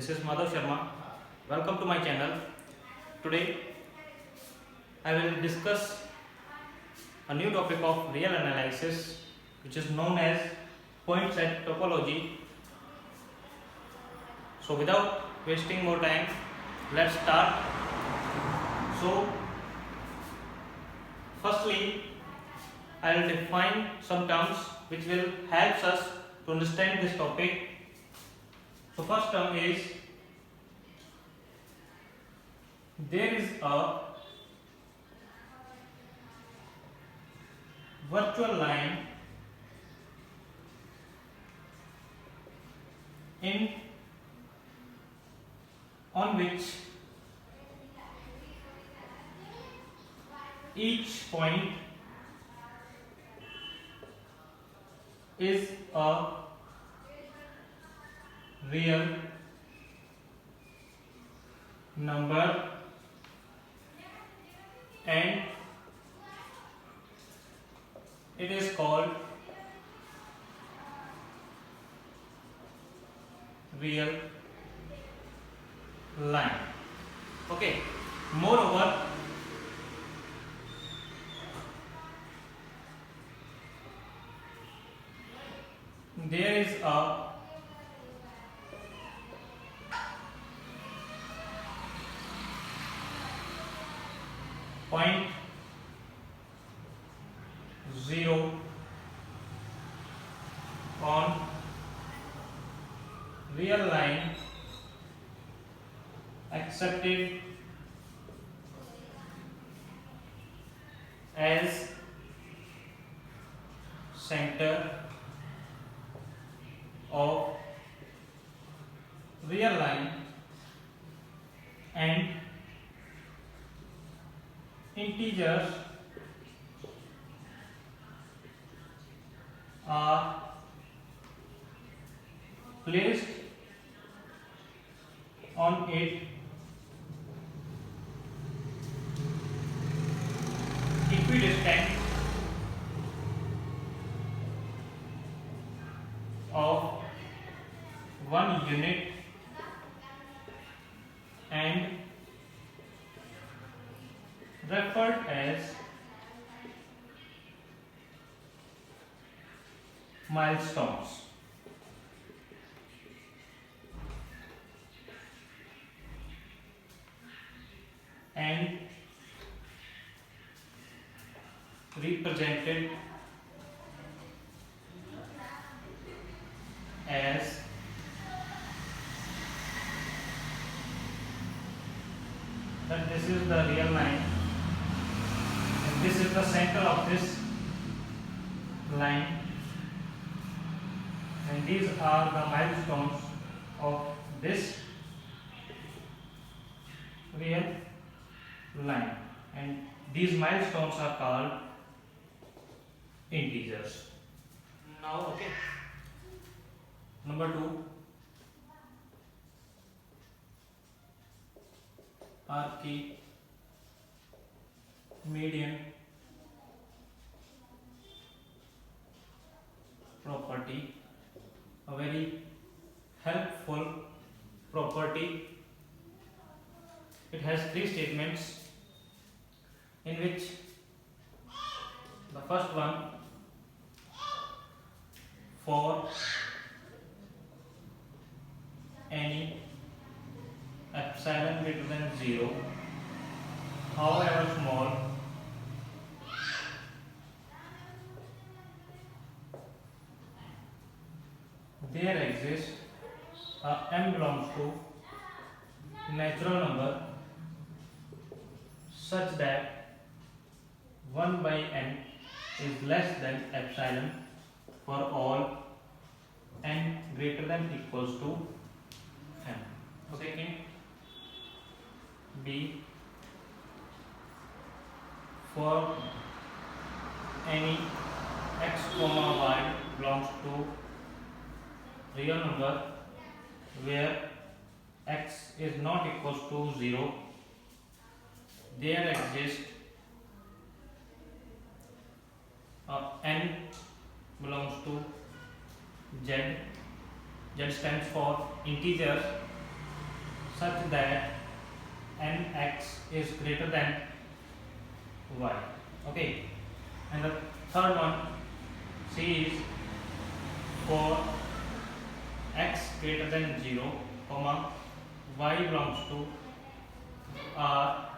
This is Madhav Sharma. Welcome to my channel. Today I will discuss a new topic of real analysis, which is known as point set topology. So without wasting more time, let's start. So firstly, I will define some terms which will help us to understand this topic. So first term is, there is a virtual line on which each point is a real number and it is called real line. Okay. Moreover, there is a point 0 on real line accepted as center of real line and integers are placed on it equidistant of 1 unit and referred as milestones. And represented as that this is the real line and this is the center of this line and these are the milestones of this real line and these milestones are called integers. Now, okay. Number 2, Archimedean property, a very helpful property. It has 3 statements in which the first one, for any epsilon greater than 0, however small, there exists m belongs to natural number such that 1 by n is less than epsilon for all n greater than equals to m. Second, B, for any x comma y belongs to real number where x is not equals to 0, there exists n belongs to z. Z stands for integers such that nx is greater than y. Okay, and the third one, C is for x greater than 0, comma y belongs to R,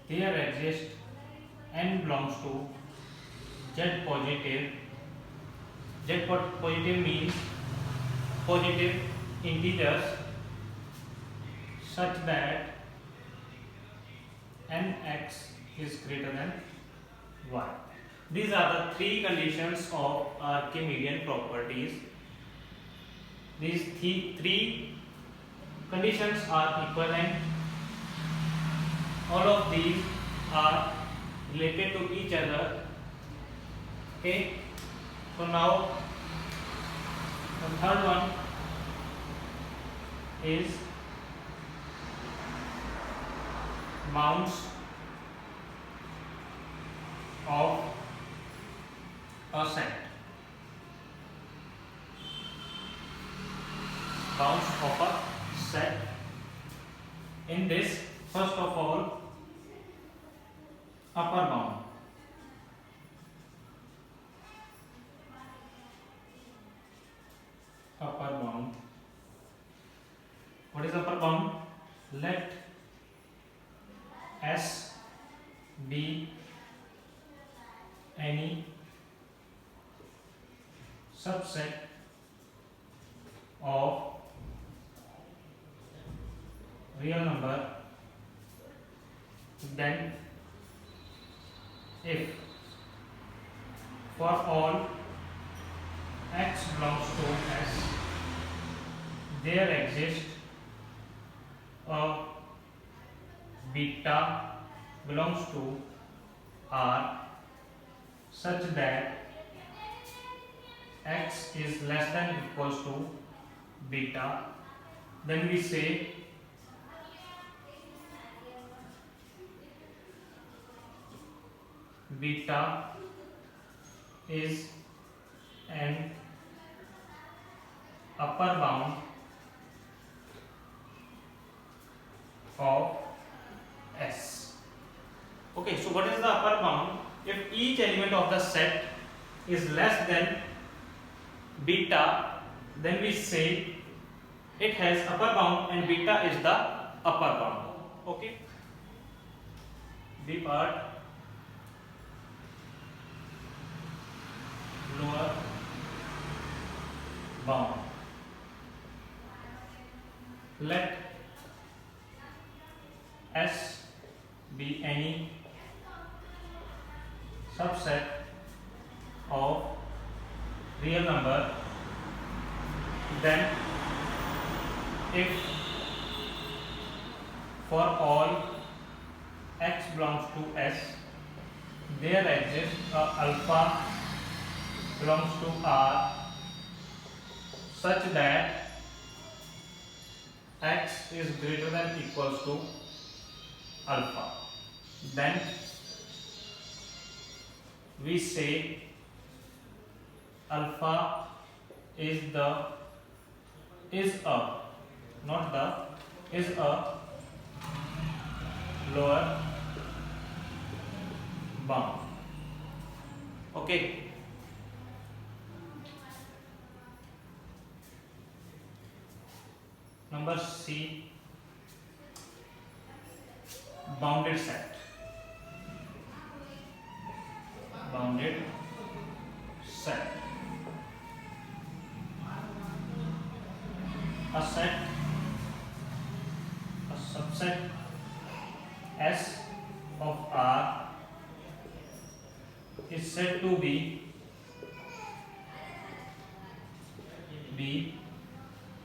there exists n belongs to z positive. Z positive means positive integers such that nx is greater than y. These are the three conditions of Archimedean properties. These three conditions are equivalent. All of these are related to each other. Okay, so now the third one is bounds of a set. Bounds of a set. In this, first of all, upper bound. Upper bound. What is upper bound? Let S be any subset of real number, then if for all x belongs to S, there exists a beta belongs to R such that x is less than or equals to beta, then we say beta is an upper bound of S. Okay, so what is the upper bound? If each element of the set is less than beta, then we say it has upper bound and beta is the upper bound. Okay, B part, lower bound. Let S be any subset of real number, then if for all x belongs to S, there exists a alpha belongs to R such that x is greater than or equals to alpha, then we say alpha is a lower bound. Okay, number C, bounded set. Bounded set. A set, a subset S of R is said to be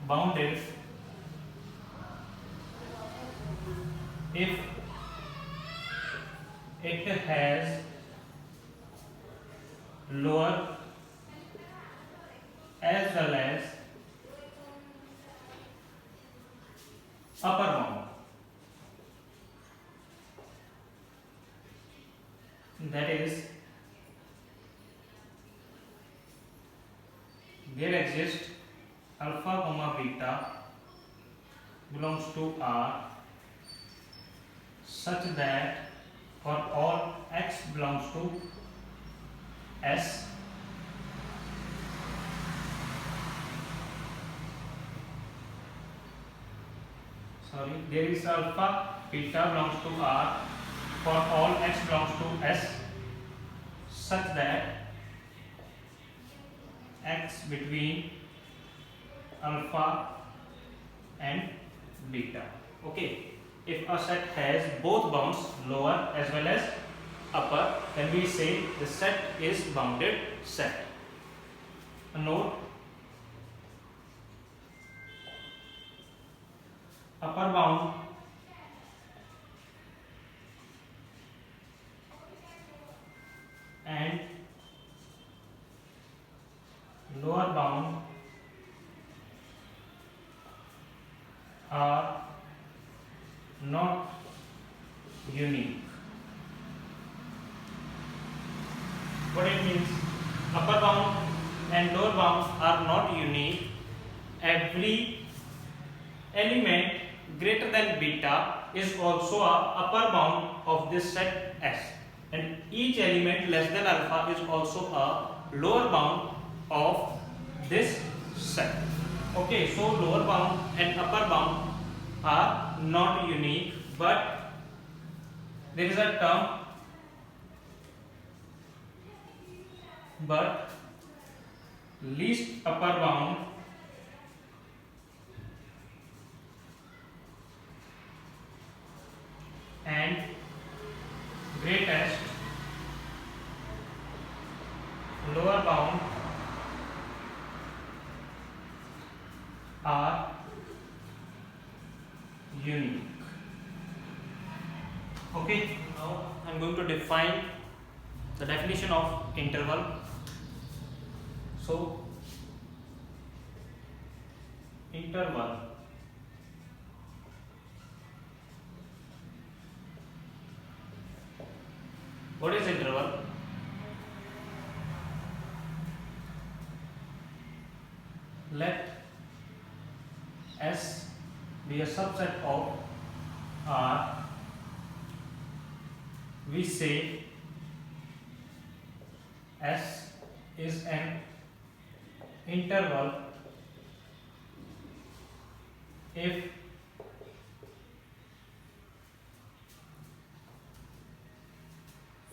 bounded if it has lower as well as upper bound. That is, there exists alpha comma beta belongs to R such that for all X belongs to S, there is alpha beta belongs to R for all X belongs to S such that X between alpha and beta. Okay, if a set has both bounds lower as well as upper, then we say the set is bounded set. A note: upper bound and lower bound are not unique. What it means? Upper bound and lower bound are not unique. Every element greater than beta is also a upper bound of this set S, and each element less than alpha is also a lower bound of this set. Okay, so lower bound and upper bound are not unique, but there is a term but least upper bound and greatest lower bound are unique. Okay, now I am going to define the definition of interval. So, interval what is interval? Let S be a subset of R. We say S is an interval if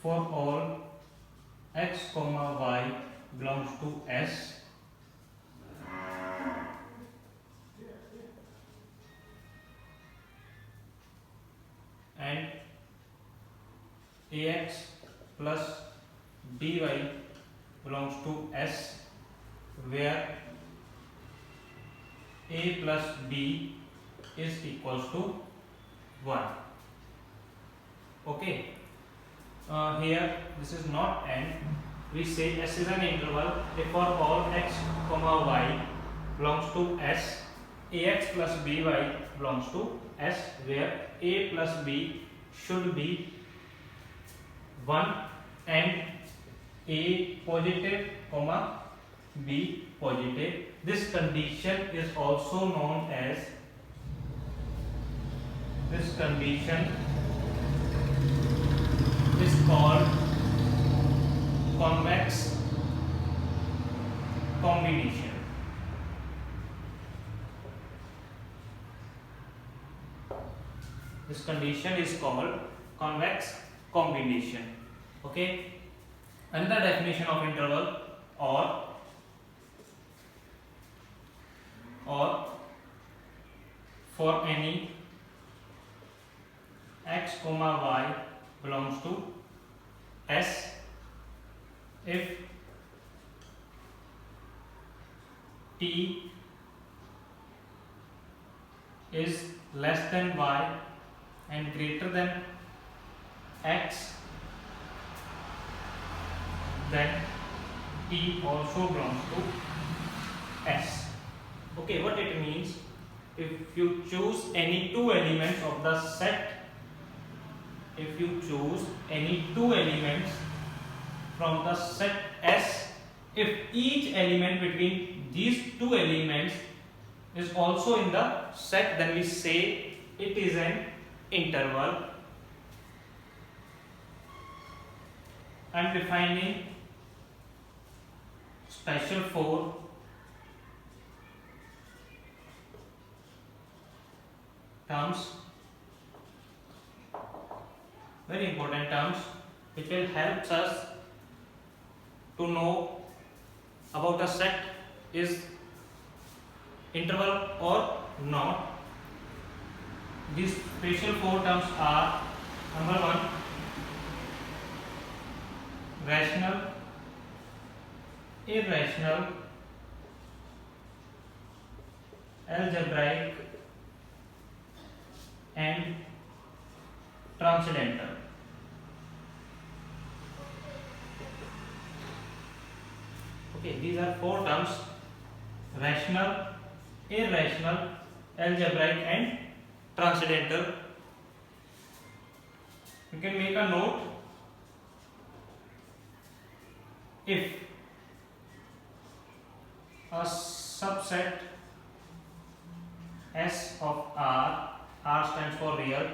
for all X, Y belongs to S and AX plus BY belongs to S, where A plus B is equals to 1. Okay, here this is not n. We say S is an interval if for all X, Y belongs to S, AX plus BY belongs to S, where A plus B should be 1 and A positive, B positive. This condition is also known as, this condition is called convex combination. This condition is called convex combination. Okay. Another definition of interval, or for any X, Y belongs to S if T is less than Y and greater than X, then T also belongs to S. Okay, what it means, if you choose any two elements of the set, if you choose any two elements from the set S, if each element between these two elements is also in the set, then we say it is an interval. I am defining special for terms, very important terms, which will help us to know about a set is interval or not. These special four terms are: number one, rational, irrational, algebraic, and transcendental. Okay, these are four terms: rational, irrational, algebraic, and transcendental. You can make a note. If a subset S of R stands for real,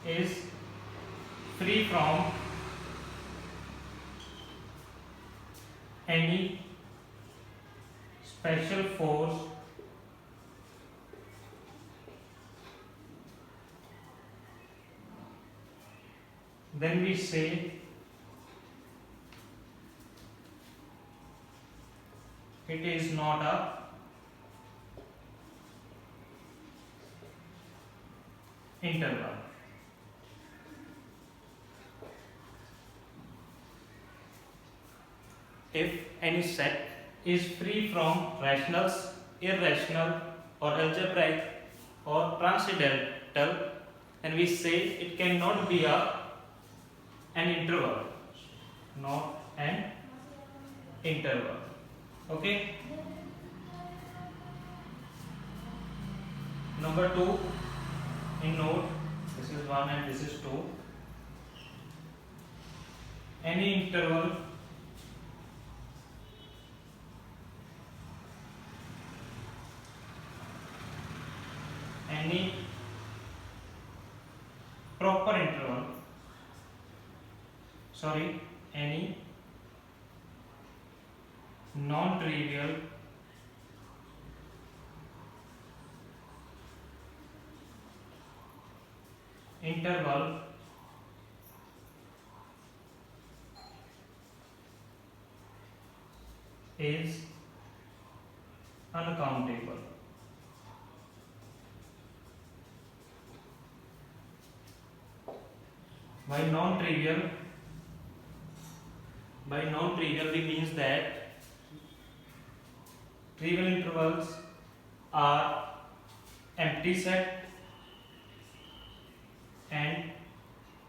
is free from any special force then we say it is not a interval. If any set is free from rationals, irrational, or algebraic or transcendental, then we say it cannot be an interval, not an interval. Okay. Number 2 in note, this is 1 and this is 2. Any interval any proper interval, sorry, any non-trivial interval is uncountable. By non-trivial we means that trivial intervals are empty set and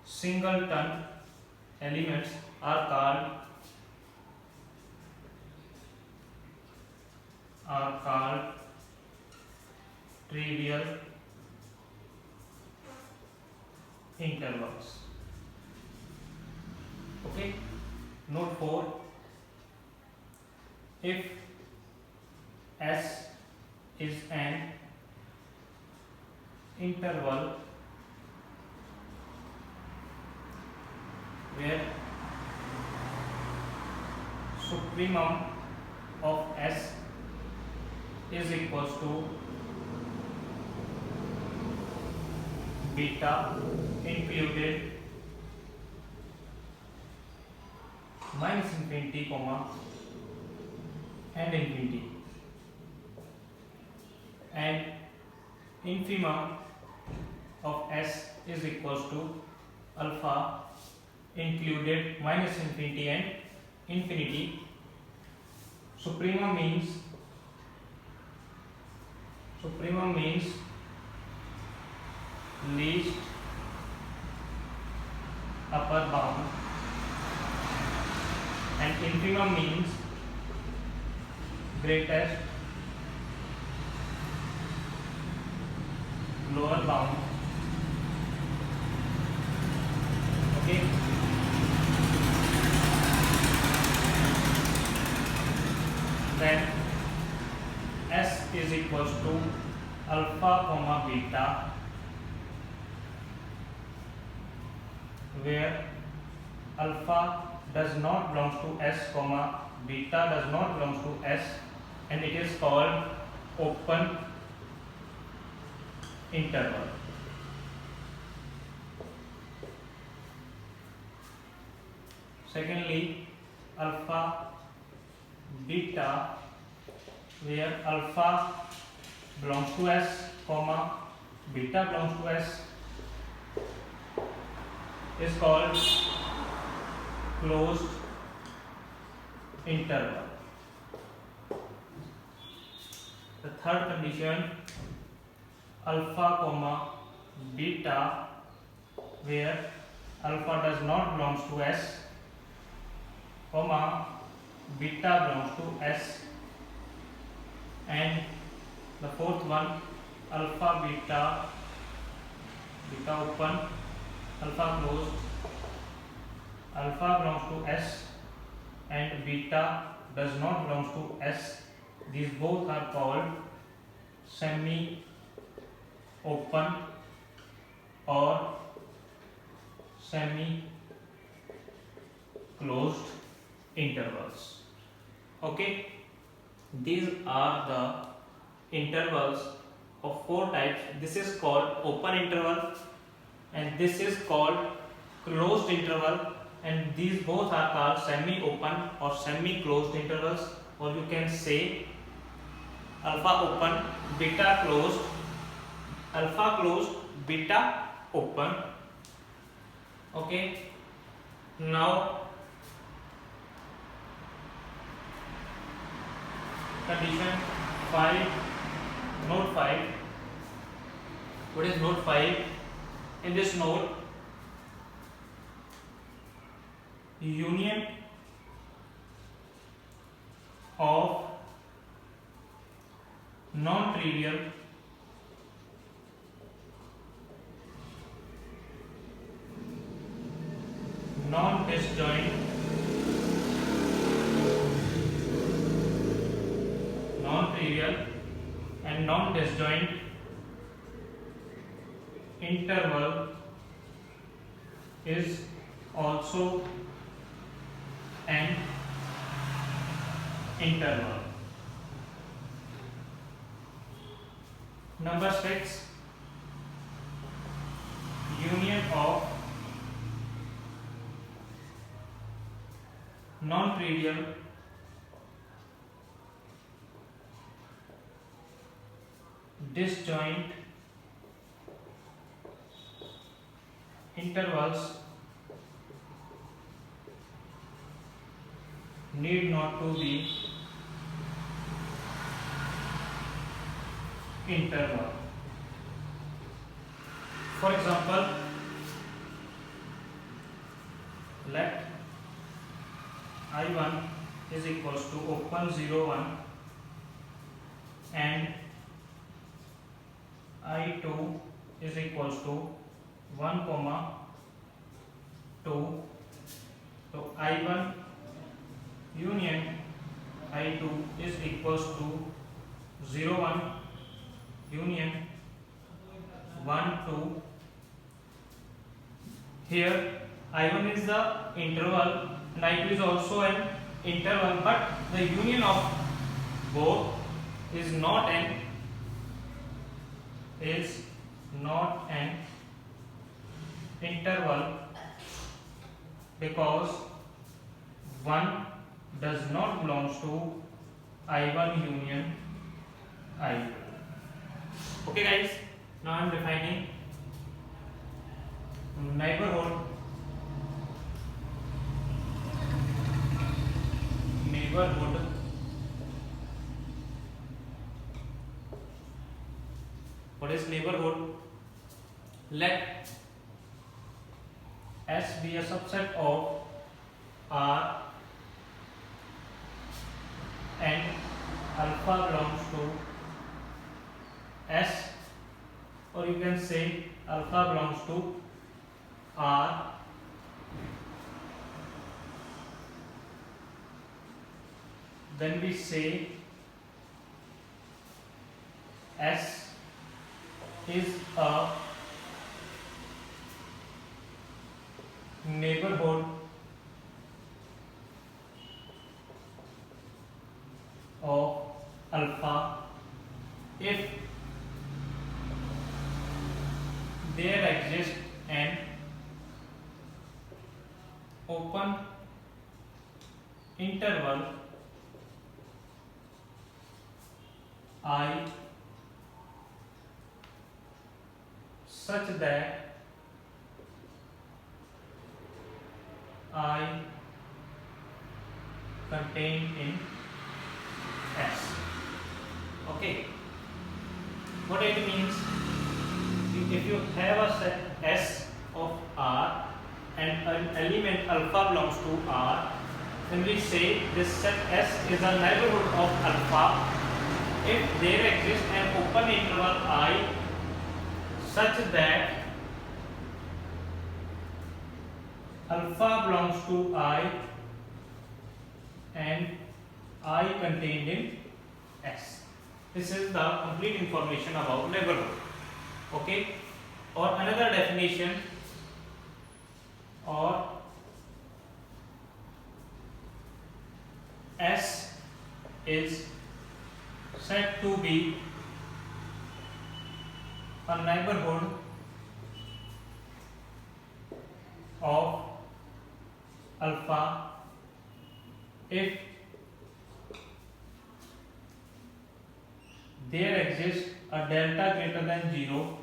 singleton elements are called trivial intervals. Okay, note 4, if S is an interval where supremum of S is equals to beta included minus infinity comma and infinity, and infimum of S is equals to alpha included minus infinity and infinity. Supremum means least upper bound, and infimum means greatest lower bound. Okay, then is equals to alpha comma beta, where alpha does not belongs to S comma beta does not belongs to S, and it is called open interval. Secondly, alpha beta, where alpha belongs to S comma beta belongs to S, is called closed interval. The third condition, alpha comma beta, where alpha does not belongs to S comma beta belongs to S, and the fourth one, alpha beta, beta open, alpha closed, alpha belongs to S and beta does not belongs to S. These both are called semi open or semi closed intervals. Okay, these are the intervals of four types. This is called open interval and this is called closed interval, and these both are called semi open or semi closed intervals, or you can say alpha open, beta closed, alpha closed, beta open. Okay, now condition 5, note 5. What is note 5? In this note, union of non-trivial non-disjoint non-trivial and non-disjoint interval is also an interval. Number 6, union of non-trivial disjoint intervals need not to be interval. For example, let I1 is equals to open 0 1 and I2 is equals to 1 comma 2. So I1 union I2 is equals to 0 1 union 1 2. Here I1 is the interval and I2 is also an interval, but the union of both is not an interval, because one does not belongs to I1 union I2. Okay guys, now I am defining neighborhood. What is neighborhood? Let S be a subset of R and alpha belongs to S, or you can say alpha belongs to R. Then we say S is a neighborhood of alpha if there exists an open interval I such that I contained in S. Okay, what it means, if you have a set S of R and an element alpha belongs to R, then we say this set S is a neighborhood of alpha if there exists an open interval I such that alpha belongs to I and I contained in S. This is the complete information about neighborhood. Okay, or another definition, or S is said to be a neighborhood of alpha if there exists a delta greater than 0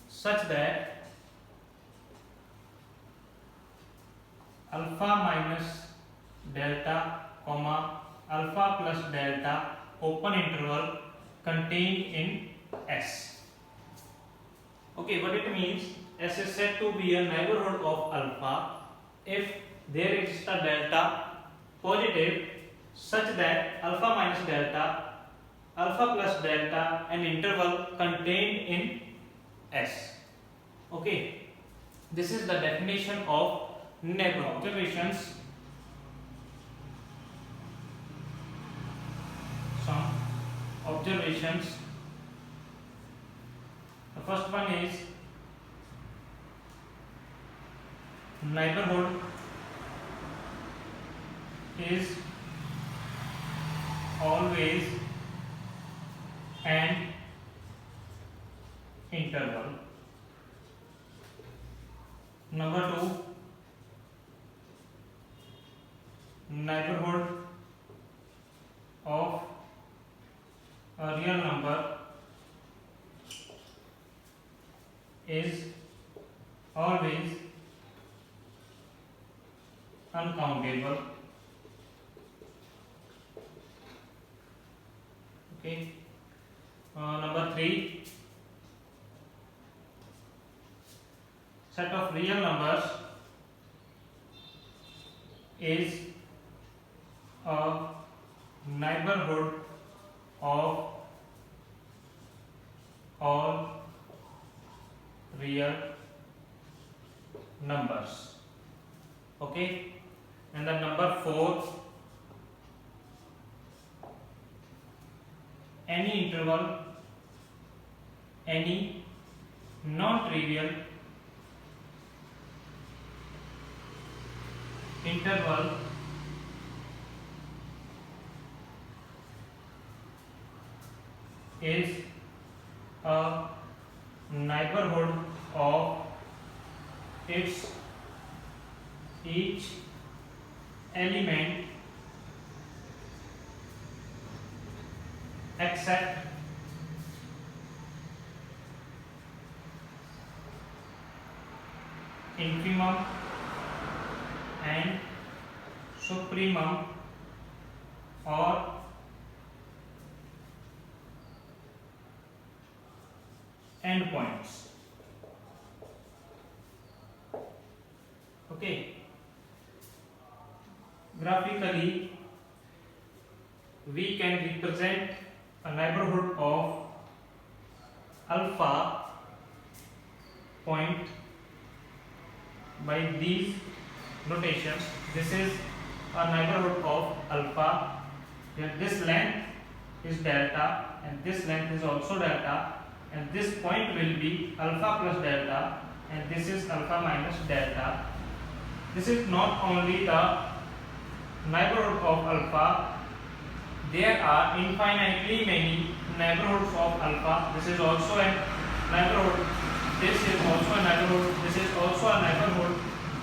such that alpha minus delta comma alpha plus delta open interval contained in S. Okay, what it means, S is said to be a neighborhood of alpha if there exists a delta positive such that alpha minus delta, alpha plus delta, an interval contained in S. Okay, this is the definition of neighborhood. Observations. Some observations. The first one is neighborhood is always an interval. Number 2, neighborhood of a real number is always uncountable. Okay. Number 3, set of real numbers is a neighborhood of all real numbers. Okay, and then number 4, any interval, any non-trivial interval is a neighborhood of its each element except infimum and supremum or endpoints. Okay, graphically we can represent a neighborhood of alpha point by these notations. This is a neighborhood of alpha. Here this length is delta and this length is also delta, and this point will be alpha plus delta and this is alpha minus delta. This is not only the neighborhood of alpha, there are infinitely many neighborhoods of alpha. This is also a neighborhood, this is also a neighborhood, this is also a neighborhood,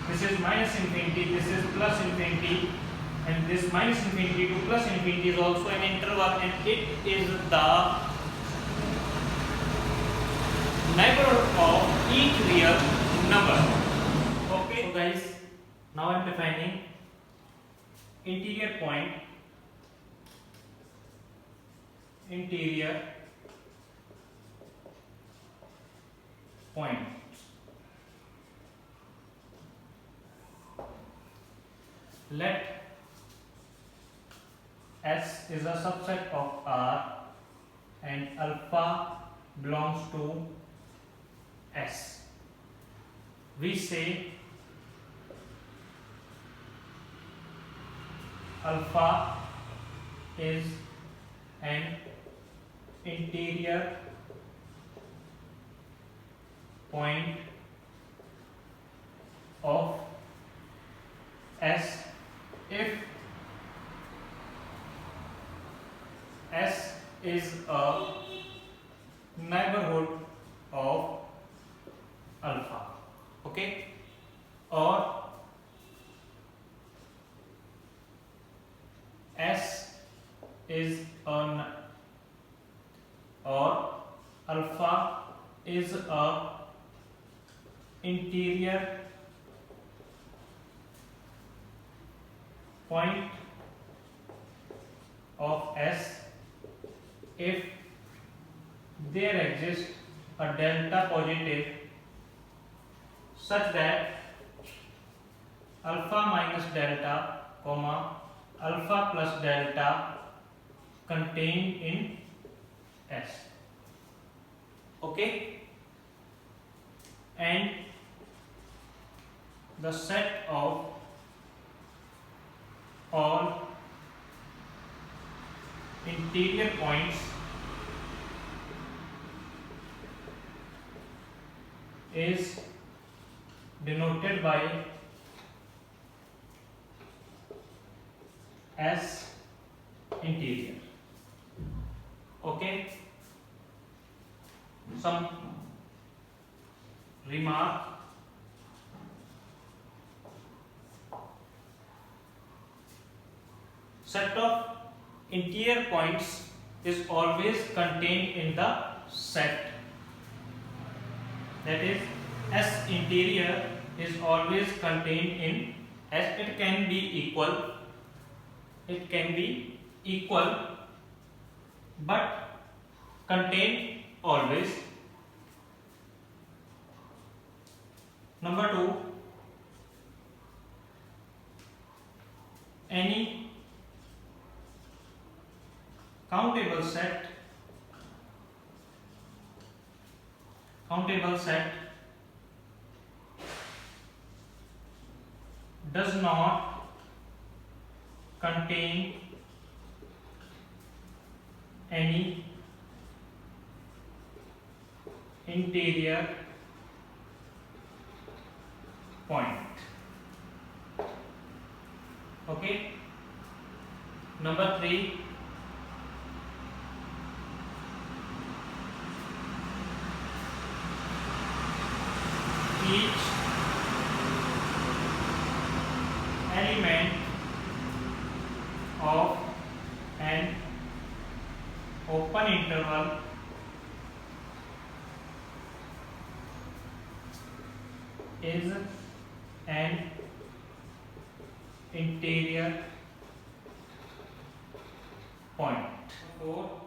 this is minus infinity, this is plus infinity, and this minus infinity to plus infinity is also an interval, and it is the neighborhood of each real number. Okay, so guys, now I am defining interior point. Interior point. Let S is a subset of R and alpha belongs to S. We say alpha is an interior point of S if S is a neighborhood of alpha. Okay, or S is an or alpha is a interior point of S if there exists a delta positive such that alpha minus delta comma alpha plus delta contained in S. Okay, and the set of all interior points is denoted by S interior. Okay, some remark. Set of interior points is always contained in the set. That is, S interior is always contained in S. It can be equal. It can be equal, but contained always. Number 2, any countable set does not contain any interior point. Okay. Number 3, each element of an open interval is an interior point. 4,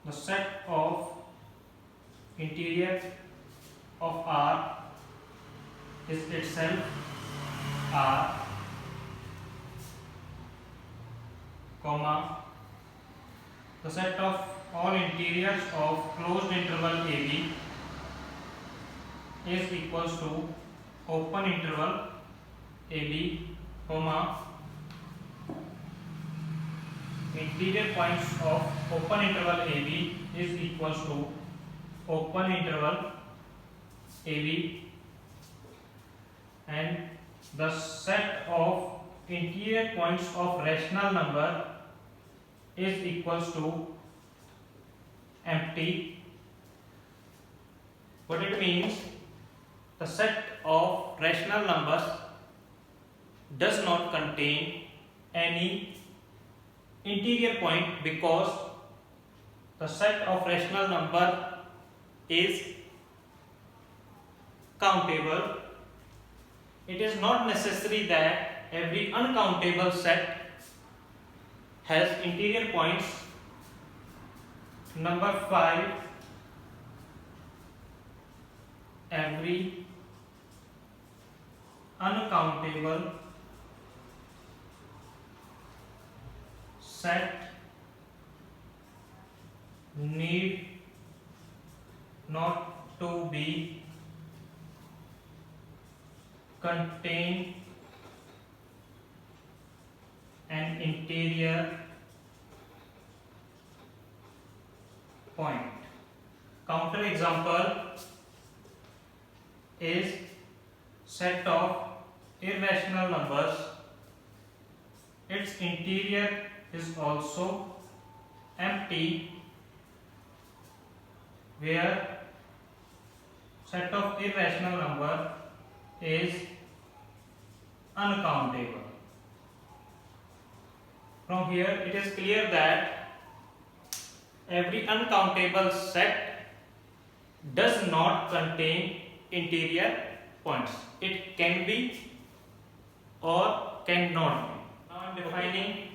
the set of interior of R is itself R, comma, the set of all interiors of closed interval AB is equals to open interval AB, comma, interior points of open interval AB is equals to open interval AB, and the set of interior points of rational number is equals to empty. What it means, the set of rational numbers does not contain any interior point because the set of rational number is countable. It is not necessary that every uncountable set has interior points. Number 5, every uncountable set need not to be contain an interior point. Counter example is set of irrational numbers. Its interior is also empty, where set of irrational number is uncountable. From here it is clear that every uncountable set does not contain interior points. It can be or cannot be. Now I am defining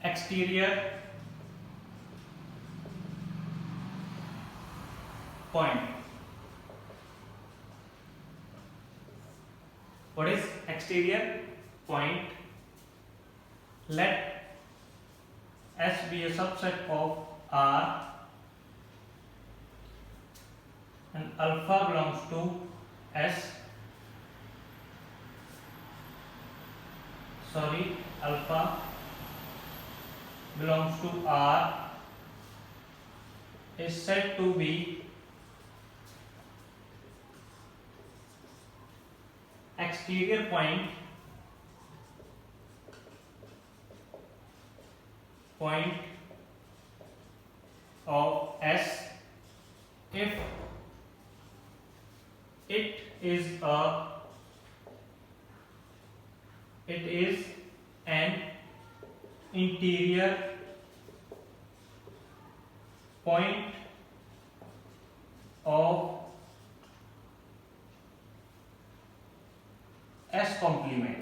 exterior point. What is exterior point? Let S be a subset of R and alpha belongs to S. Alpha belongs to R is said to be exterior point of S if it is an interior point of S complement.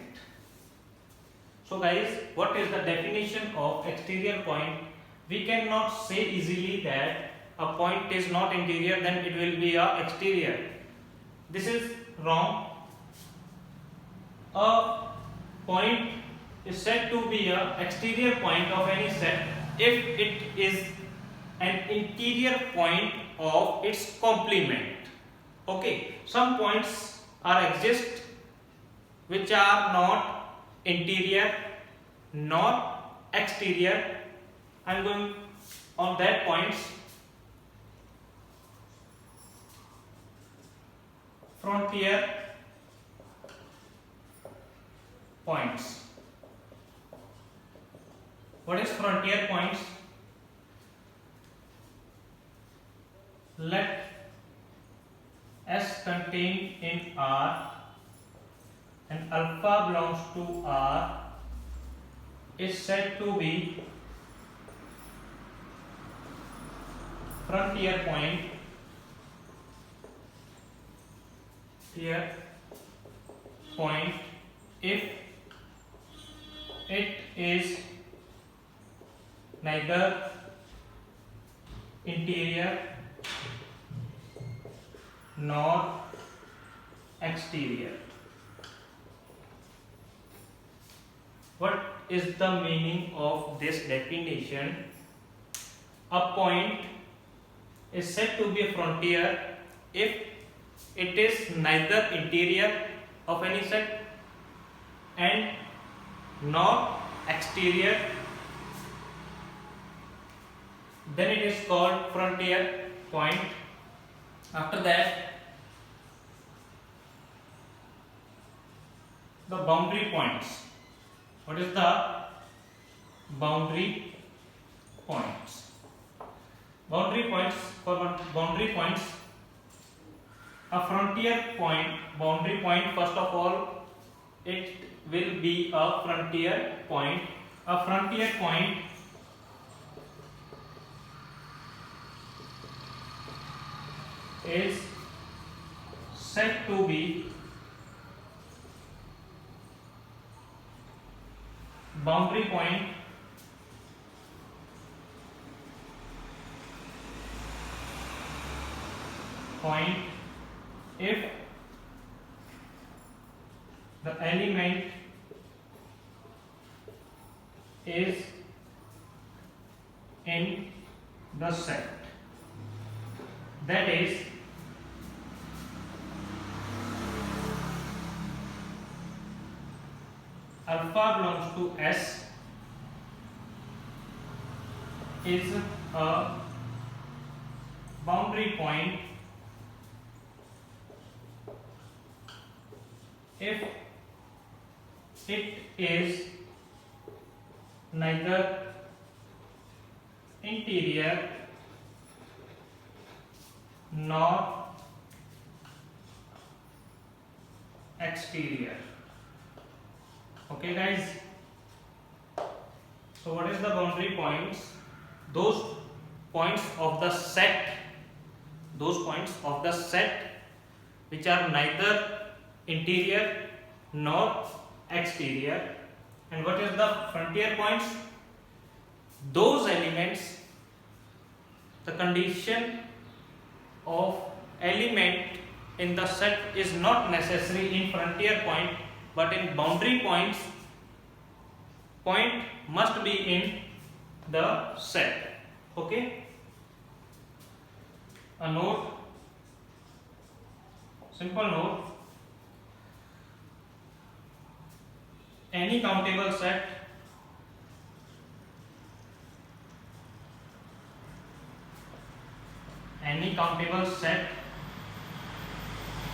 So guys, what is the definition of exterior point? We cannot say easily that a point is not interior, then it will be a exterior. This is wrong. A point is said to be a exterior point of any set if it is an interior point of its complement. Okay, some points are exist which are not interior nor exterior. I am going on that points. Frontier points. What is frontier points? Let S contain in R and alpha belongs to R is said to be frontier point. Here point if it is neither interior nor exterior. What is the meaning of this definition? A point is said to be a frontier if it is neither interior of any set and nor exterior then it is called frontier point. After that, the boundary points. What is the boundary points? Boundary points, for boundary points, a frontier point, boundary point, first of all, it will be a frontier point. A frontier point is said to be boundary point if the element is in the set, that is alpha belongs to S is a boundary point if it is neither interior nor exterior. Okay guys, so what is the boundary points? Those points of the set, which are neither interior nor exterior. And what is the frontier points? Those elements, the condition of element in the set is not necessary in frontier point, but in boundary points, point must be in the set. Okay, a note, simple note: any countable set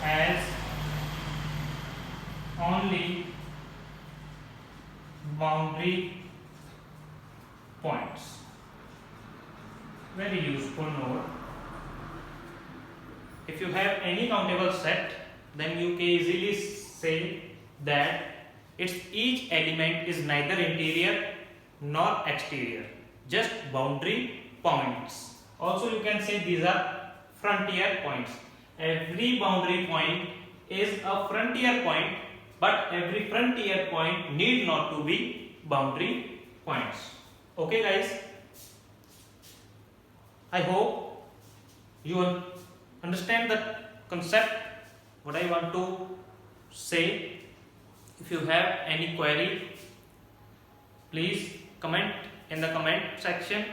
has only boundary points. Very useful note. If you have any countable set, then you can easily say that its each element is neither interior nor exterior, just boundary points. Also you can say these are frontier points. Every boundary point is a frontier point, but every frontier point need not to be boundary points. Okay guys, I hope you understand the concept what I want to say. If you have any query, please comment in the comment section.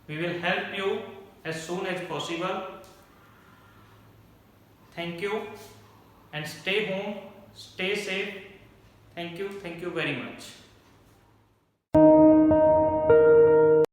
We will help you as soon as possible. Thank you and stay home, stay safe. Thank you very much.